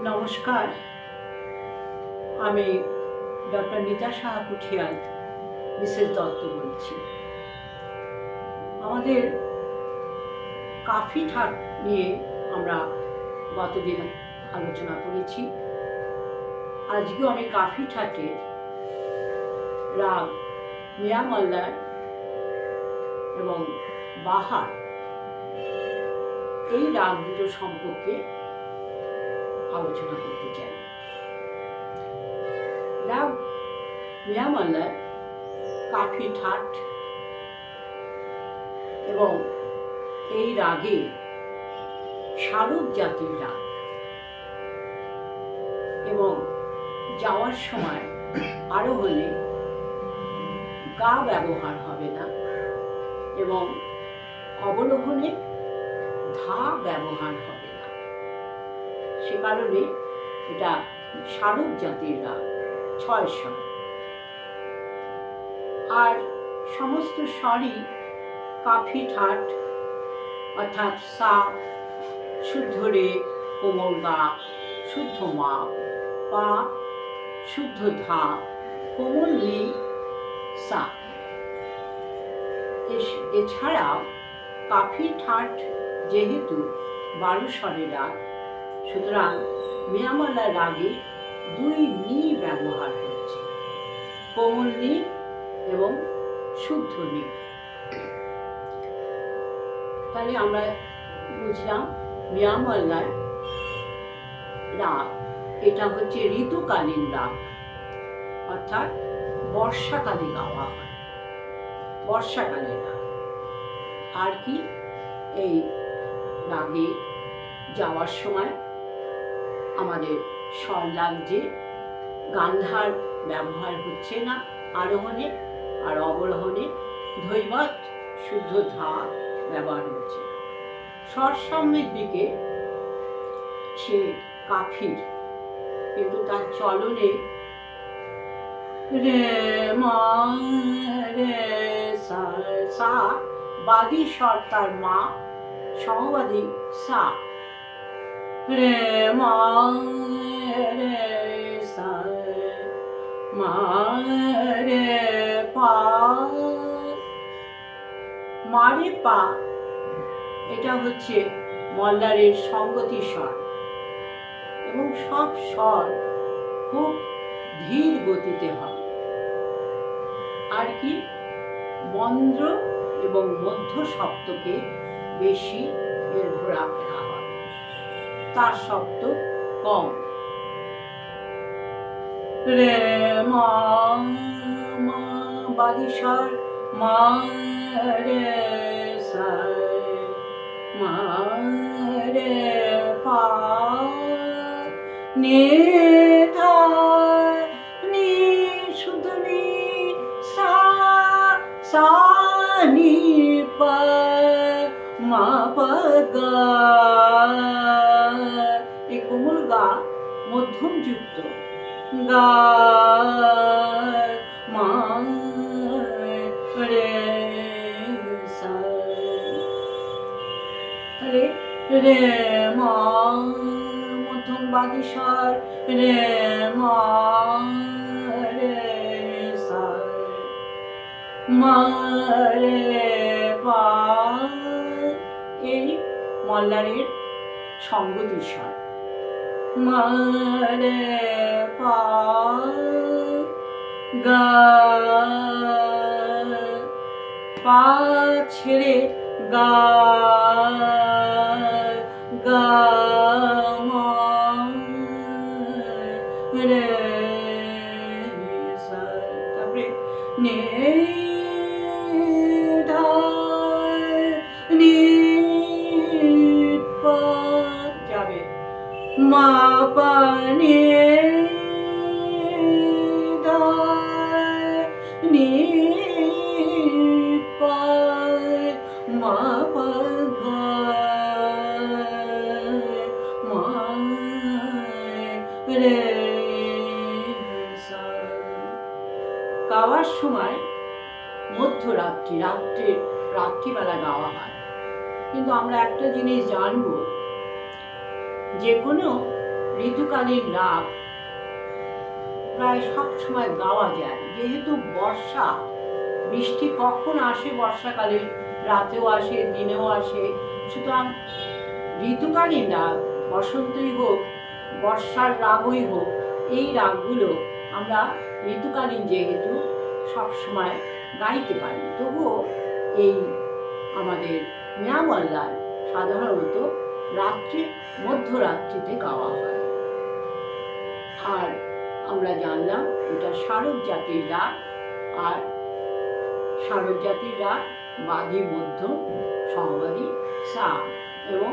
নমস্কার, আমি doctor Nita Saha কুঠিয়াল Mrs Dutta বলছি। আমাদের কাফি ঠাট নিয়ে আমরা গতদিন আলোচনা করেছি। আজকেও আমি কাফি ঠাটে রাগ মিয়া মল্লার এবং বাহার এই রাগ দুটো সম্পর্কে আলোচনা করতে চাই। রাগ মিয়া মল্লার কাফি ঠাট এবং এই রাগে শারদ জাতির রাগ এবং যাওয়ার সময় আরোহণে গা ব্যবহার হবে না এবং অবরোহণে ধা ব্যবহার হবে না। সে কারণে এটা শারদ জাতির রাগ, 6 স্বর। আর সমস্ত স্বরই কাফি ঠাট, অর্থাৎ সা, শুদ্ধ রে, কোমল গা, শুদ্ধ মা, পা, শুদ্ধ ধা, কোমল লি, সা। এছাড়াও কাফি ঠাট যেহেতু 12 স্বরের রাগ, সুতরাং মিয়া মল্লার রাগে 2 নি ব্যবহার হচ্ছে, কোমল নি এবং শুদ্ধ নি। তাহলে আমরা বুঝলাম মিয়া মল্লার রাগ এটা হচ্ছে ঋতুকালীন রাগ, অর্থাৎ বর্ষাকালে গাওয়া হয়, বর্ষাকালে রাগ। আর কি, এই রাগে যাওয়ার সময় আমাদের স্বর লাগছে, গান্ধার ব্যবহার হচ্ছে না আরোহণে, আর অবরোহণে ধৈবত শুদ্ধ ধা ব্যবহার হচ্ছে না। স্বর সামনের দিকে সে কাফির, কিন্তু তার চলনে রে মা রে সা, সা বাদী স্বর তার মা, সমবাদী সা, রে মা রে সা, মা রে পা, মারে পা। এটা হচ্ছে মল্লারের সঙ্গতি স্বর এবং সব স্বর খুব ধীর গতিতে হবে। আর কি, মন্দ্র এবং মধ্য সপ্তকে বেশি এর ঘোরাফেরা হবে, তার শব্দ কম। রে মা, মা বাদী স্বর, মা রে সা, মা রে পা, নে ধা, নি শুদ্ধ নি, সা, সা নি পা, মা পা গা। এই কোমল গা মধ্যম যুক্ত গা, মা রে সা। তাহলে রে মা মধ্যম বাদী স্বর, রে মা রে সা, মা রে পা। এই মল্লারের সঙ্গতি স্বর, মা রে পা গা, পা ছেড়ে গা, গা মা রে সা। তারপরে নে ধা, নি পা যাবে, মা পা নে ধা, নি পা, মা পা গা, মা রে সা। গাওয়ার সময় রাত্রিবেলা গাওয়া হয়, কিন্তু আমরা একটা জিনিস জানবো, যে কোনো ঋতুকালীন রাগ প্রায় সবসময় গাওয়া যায়, যেহেতু বর্ষা, বৃষ্টি কখন আসে বর্ষাকালে, রাতেও আসে দিনেও আসে, সুতরাং ঋতুকালীন রাগ, বসন্তই হোক বর্ষার রাগই হোক, এই রাগগুলো আমরা ঋতুকালীন যেহেতু সবসময় গাইতে পারি। তবুও এই আমাদের মিয়ামল্লার সাধারণত রাত্রি, মধ্যরাত্রিতে গাওয়া হয়। আর আমরা জানলাম এটা স্মারক জাতির রাগ, আর স্মারক জাতির রাগ বাদী, মধ্য, সমবাদী, সা এবং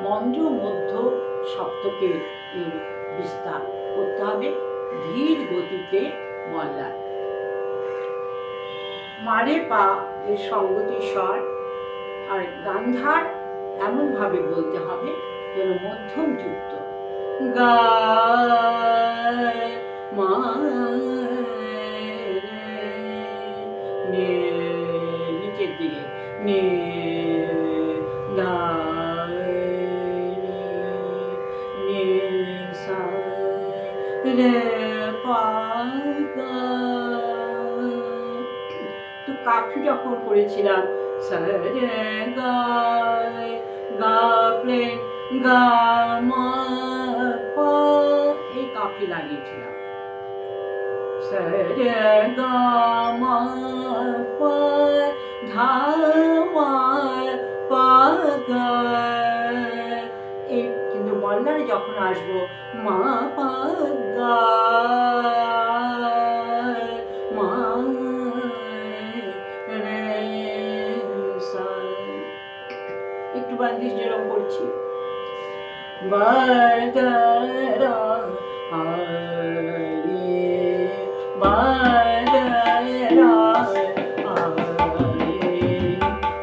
মন্দ্র মধ্য সপ্তকের এর বিস্তার করতে হবে ধীর গতিতে মল্লার। মারে পা এর সঙ্গতি স্বর, আর গান্ধার এমনভাবে বলতে হবে যেন মধ্যম যুক্ত। গা মা নিচের দিকে নে গা নে সা রে পা গা। তো কাফি যখন করেছিলাম সা রে গা গা প্লেন গা মা পা, এই কাফি লাগিয়েছিলাম। সা রে গা মা পা ধা মা পা গা। এই কিন্তু মল্লারে যখন আসবো মা পা গা মা রে সা, একটু বান্দিশ যেরকম করছি। বাদরা আয়ে বাদরা आए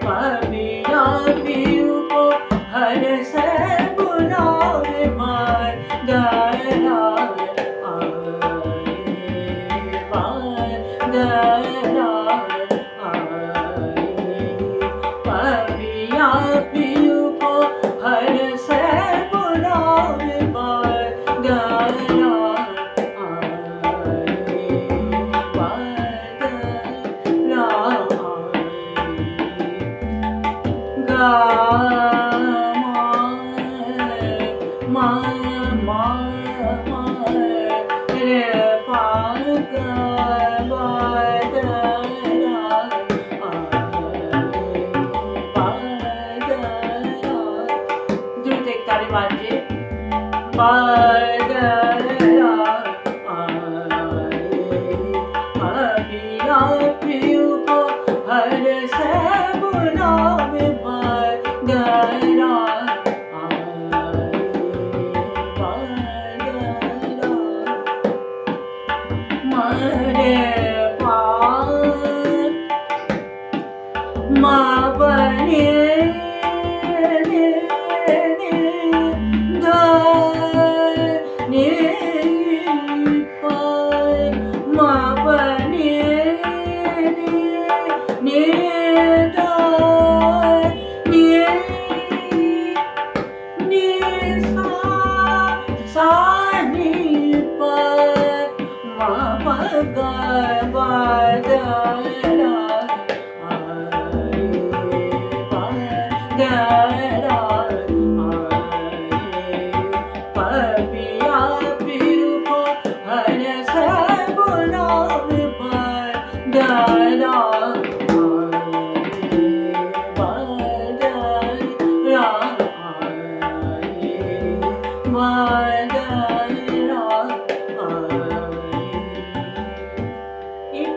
कबीरा पीऊ को हर से बुलाए बादरा आए बादरा आए कबीरा पीऊ को हर से बुलाए बादरा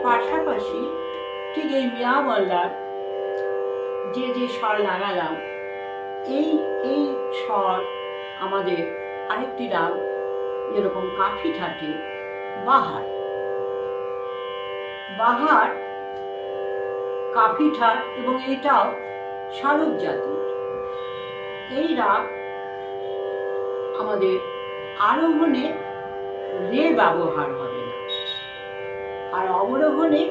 পাশাপাশি ঠিক এই মিয়ামল্লার যে যে স্বর লাগালাম, এই এই স্বর আমাদের আরেকটি রাগ যেরকম কাফি থাকে বাহার, বাহার কাফি ঠাট এবং এটাও স্মারক জাতির। এই রাগ আমাদের আরোহণে রে ব্যবহার হবে না, আর অবরোহণে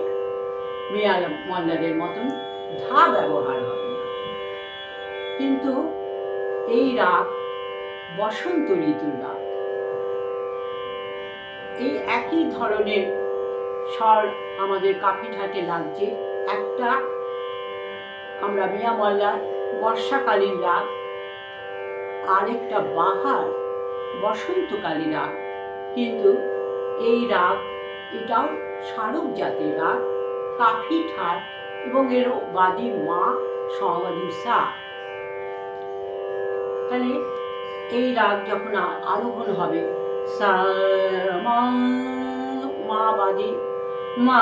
মিয়ামল্লারের মতন ধা ব্যবহার হবে না। কিন্তু এই রাগ বসন্ত ঋতুর রাগ, এই একই ধরনের স্বর আমাদের কাফিঠাটে লাগছে। একটা আমরা মিয়া মল্লার বর্ষাকালীন রাগ, আরেকটা বাহার বসন্তকালীন রাগ। কিন্তু এই রাগ এটাও স্মারক জাতের রাগ, কাফি ঠাট এবং এর বাদী মা সমাবাদী সা। তাহলে এই রাগ যখন আরোহণ হবে সা মা বাদী মা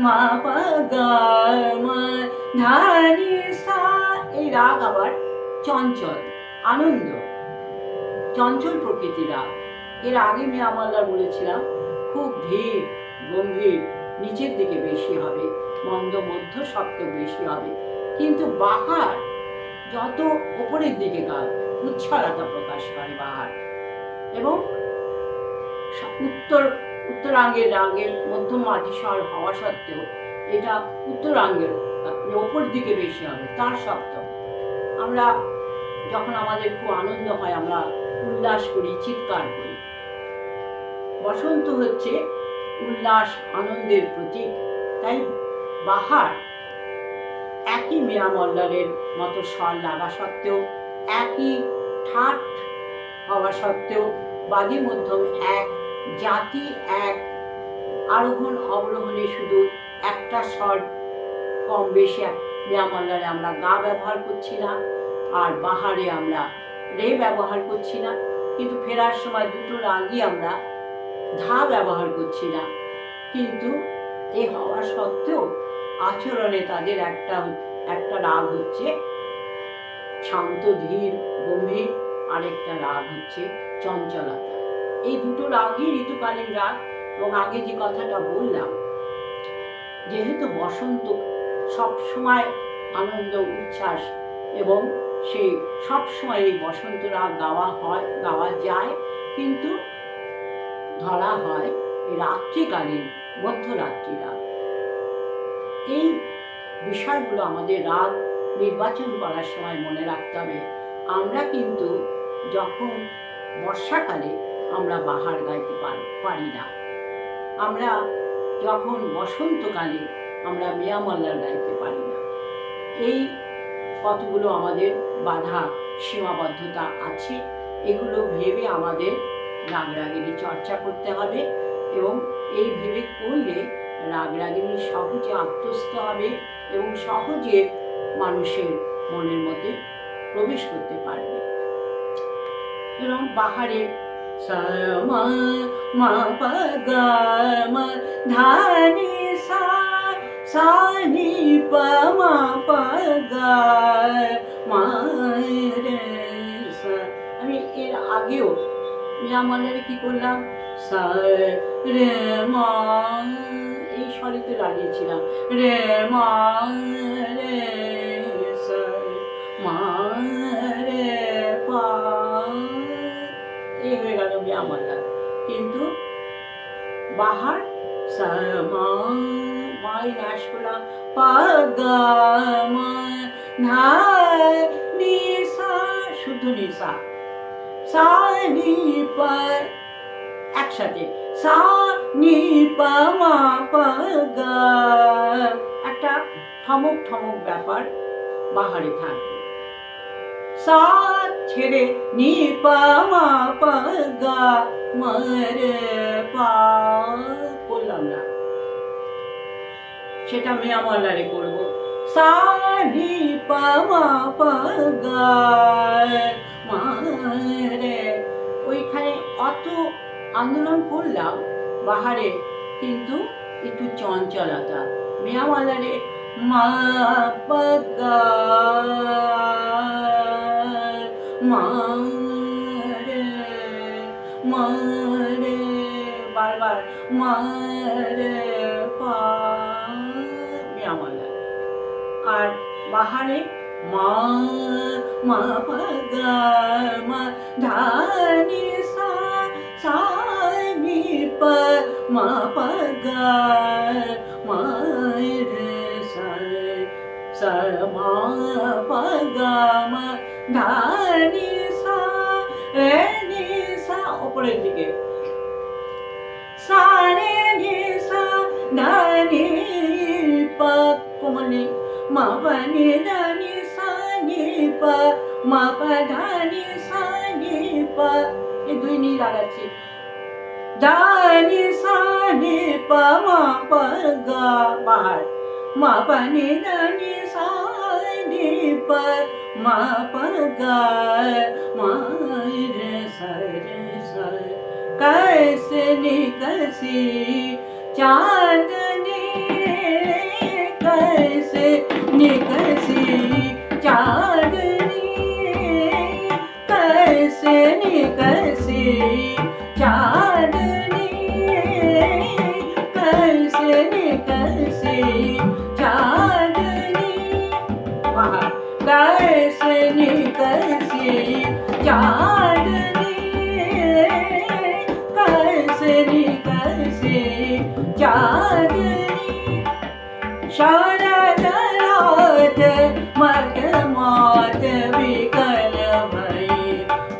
মা পা গা মা ধানি সা। এই রাগ আবার চঞ্চল, আনন্দ, চঞ্চল প্রকৃতির রাগ। এর আগে আমি আমলদার বলেছিলাম খুব ধীর গম্ভীর, নিচের দিকে বেশি হবে, মন্দ মধ্য সপ্তক বেশি হবে। কিন্তু বাহার যত ওপরের দিকে গান, উচ্ছলতা প্রকাশ করে বাহার। এবং উত্তরাঙ্গের রাগের মধ্যম মাঝি স্বর হওয়া সত্ত্বেও এটা উত্তরাঙ্গের ওপর দিকে বেশি হবে, তার সপ্তক। আমরা যখন আমাদের খুব আনন্দ হয় আমরা উল্লাস করি, চিৎকার করি। বসন্ত হচ্ছে উল্লাস, আনন্দের প্রতীক। তাই বাহার একই মিয়া মল্লারের মতো স্বর লাগা সত্ত্বেও, একই ঠাট হওয়া সত্ত্বেও বাদী মধ্যম এক, জাতি এক, আরোহণ অবরোহণে শুধু একটা স্বর কম বেশি। মিয়া মল্লারে আমরা গা ব্যবহার করছি না, আর বাহারে আমরা রে ব্যবহার করছি না। কিন্তু ফেরার সময় দুটো রাগই আমরা ধা ব্যবহার করছি না। কিন্তু এ হওয়া সত্ত্বেও আচরণে তাদের একটা রাগ হচ্ছে শান্ত ধীর গম্ভীর, আরেকটা রাগ হচ্ছে চঞ্চলতা। এই দুটো রাগই ঋতুকালীন রাগ। এবং আগে যে কথাটা বললাম, যেহেতু বসন্ত সবসময় আনন্দ উচ্ছ্বাস, এবং সেই সবসময় এই বসন্ত রাগ গাওয়া যায়, কিন্তু ধরা হয় রাত্রিকালীন মধ্যরাত্রি রাগ। এই বিষয়গুলো আমাদের রাগ নির্বাচন করার সময় মনে রাখতে হবে। আমরা কিন্তু যখন বর্ষাকালে আমরা বাহার গাইতে পারি না, আমরা যখন বসন্তকালে আমরা মিয়া মল্লার গাইতে পারি না। এই কতগুলো আমাদের বাধা সীমাবদ্ধতা আছে, এগুলো ভেবে আমাদের রাগরাগিনী চর্চা করতে হবে। এবং এই ভেবে করলে রাগরাগিনী সহজে আত্মস্থ হবে এবং সহজে মানুষের মনের মধ্যে প্রবেশ করতে পারবে। এবং বাহারে সা মা মা পা গা মা ধা নি সা, সা নি পা মা পা গা মা রে সা। আমি এর আগেও মিয়া মল্লারে কি করলাম, সা রে মা, এই স্বরেতে লাগিয়েছিলাম রে মা রে সা মা রে পা, এই হয়ে গেল মিয়া মল্লার। কিন্তু বাহার সা মা, মাই নাশ করলাম পা গা মা ধা নি সা, শুদ্ধ নি সা, সা নি পা, একসাথে সা নি পা মা পা গা, একটা ঠমক ঠমক ব্যাপার বাহারে থাকবে। সা ছেড়ে নি পা মা পা গা মা রে পা করলাম না, সেটা মিয়া মল্লারে করব। সা নি পা মা পা গা মা রে, ওইখানে অত আন্দোলন করলাম বাহারে, কিন্তু একটু চঞ্চলতা। মিয়া মল্লারে মা পা গা মা রে মা রে, বারবার মা রে পা, মিয়া মল্লা। আর বাহারে মা মা পা গা মা ধা নি সা, সা নি পা মা পা গা মা রে সা, সা মা পা গা মা ধা নি সা রে নি সা, ওপরের দিকে সা নি মা পা নি ধা নি সা নি পা মা পা ধা নি সা নি পা, এই দুই নি লাগাচ্ছি, ধা নি সা নি পা মা পা গা, বাহার মা পা নি ধা নি সা নি পা মা পা গা মা রে সা कैसे निकसी चांदनी, कैसे निकसी चांदनी, कैसे निकसी चांदनी, कैसे निकसी चांदनी, कैसे निकसी चांदनी, कैसे निकसी चांदनी, शरद रात मत मात विकल भई,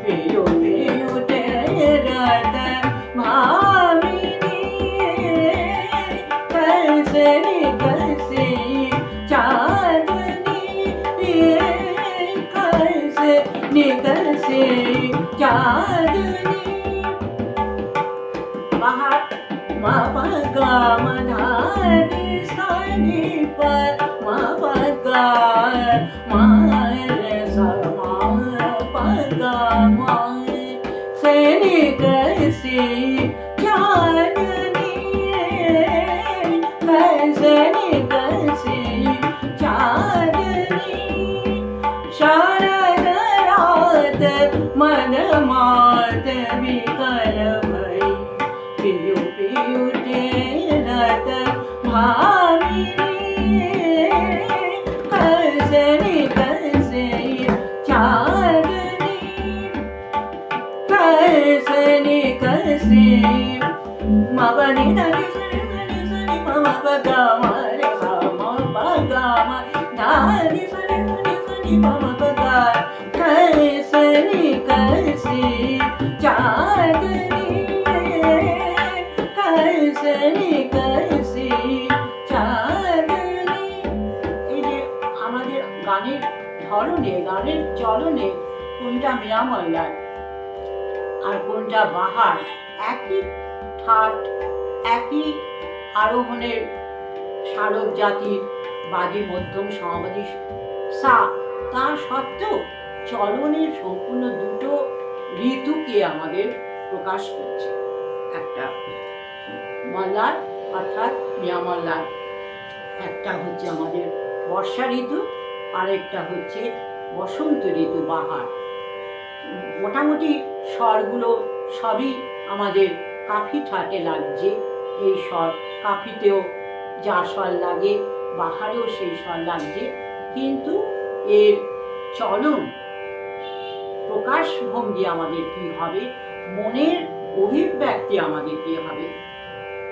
पियो पियो तेरत भामिनी, कैसे निकसी चांदनी, कैसे निकसी चांदनी, बाहर मा पा गा मा धा नि सा नि पा मा पा गा मा रे सा मा पा गा मा से निकसी चांदनी, कैसे निकसी चांदनी, शरद रात मन मात विकल भई, पियो पियो तेरत भामिनी, कैसे निकसी चांदनी, कैसे निकसी मा पा नि धा नि सा नि मा पा गा मा रे सा मा पा गा मा धा नि सा नि मा पा गा, कैसे निकसी चांदनी, कैसे निकसी चांदनी। এই যে আমাদের গানের ধরনে, গানের চলনে কোনটা মিয়া মল্লার আর কোনটা বাহার, একই ঠাট, একই আরোহণের স্মারক জাতির বাদী মধ্যম সমাধি সা, তা সত্ত্বেও চলনের সম্পূর্ণ দুটো ঋতুকে আমাদের প্রকাশ করছে। একটা মল্লার অর্থাৎ মিয়া মল্লার, একটা হচ্ছে আমাদের বর্ষা ঋতু, আরেকটা হচ্ছে বসন্ত ঋতু বাহার। মোটামুটি স্বরগুলো সবই আমাদের কাফি ঠাটে লাগছে। এই স্বর কাফিতেও যা স্বর লাগে বাহারেও সেই স্বর লাগছে, কিন্তু এর চলন প্রকাশভঙ্গি আমাদের কি হবে, মনের অভিব্যক্তি আমাদের কি হবে।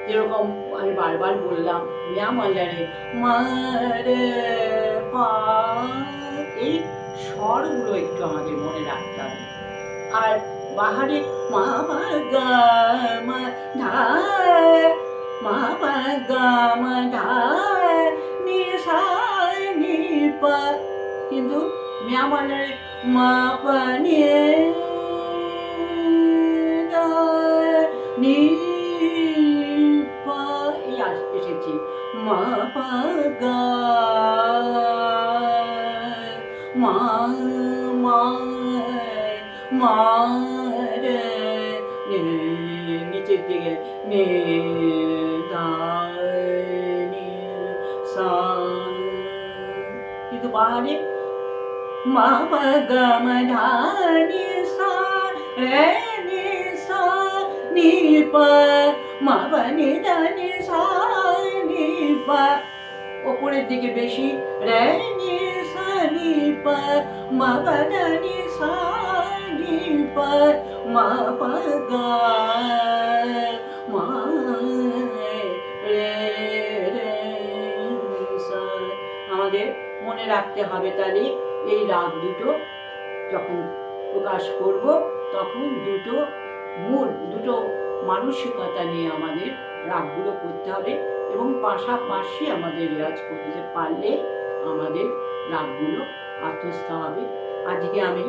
যেরকম আমি বারবার বললাম মিয়া মল্লারে মারে পা, এই স্বরগুলো একটু আমাদের মনে রাখতে হবে। আর বাহারে মা পা গা মা ধা, মা পা গা মা ধা নি সা নি পা, কিন্তু মিয়া মল্লারে মা পা নি ধা নি পা, এই এসেছে মা পা গা মা মা মা রে নিচের দিকে নে দা নি সা, কিন্তু বাহারে মা পা গা মা ধা নি সা রে নি সা নি পা মা পা নি ধা নি সা নি পা, ওপরের দিকে বেশি রে নি সা নি পা মা পা ধা নি সা নি পা মা পা গা মা রে রে সা। আমাদের মনে রাখতে হবে তাহলে এই রাগ দুটো যখন প্রকাশ করব তখন দুটো মূল, দুটো মানসিকতা নিয়ে আমাদের রাগগুলো করতে হবে। এবং পাশাপাশি আমাদের রেওয়াজ করতে পারলে আমাদের রাগগুলো আত্মস্থ হবে। আজকে আমি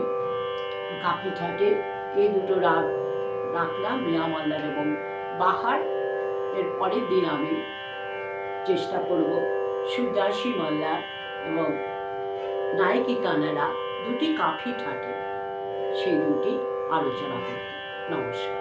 কাফি ঠাটের এই দুটো রাগ রাখলাম, মিয়া মল্লার এবং বাহার। এর পরের দিন আমি চেষ্টা করব সুদাসী মল্লার এবং নায়কি কানাড়া দুটি কাফি ঠাটে সেই দুটি আলোচনা করতে। নমস্কার।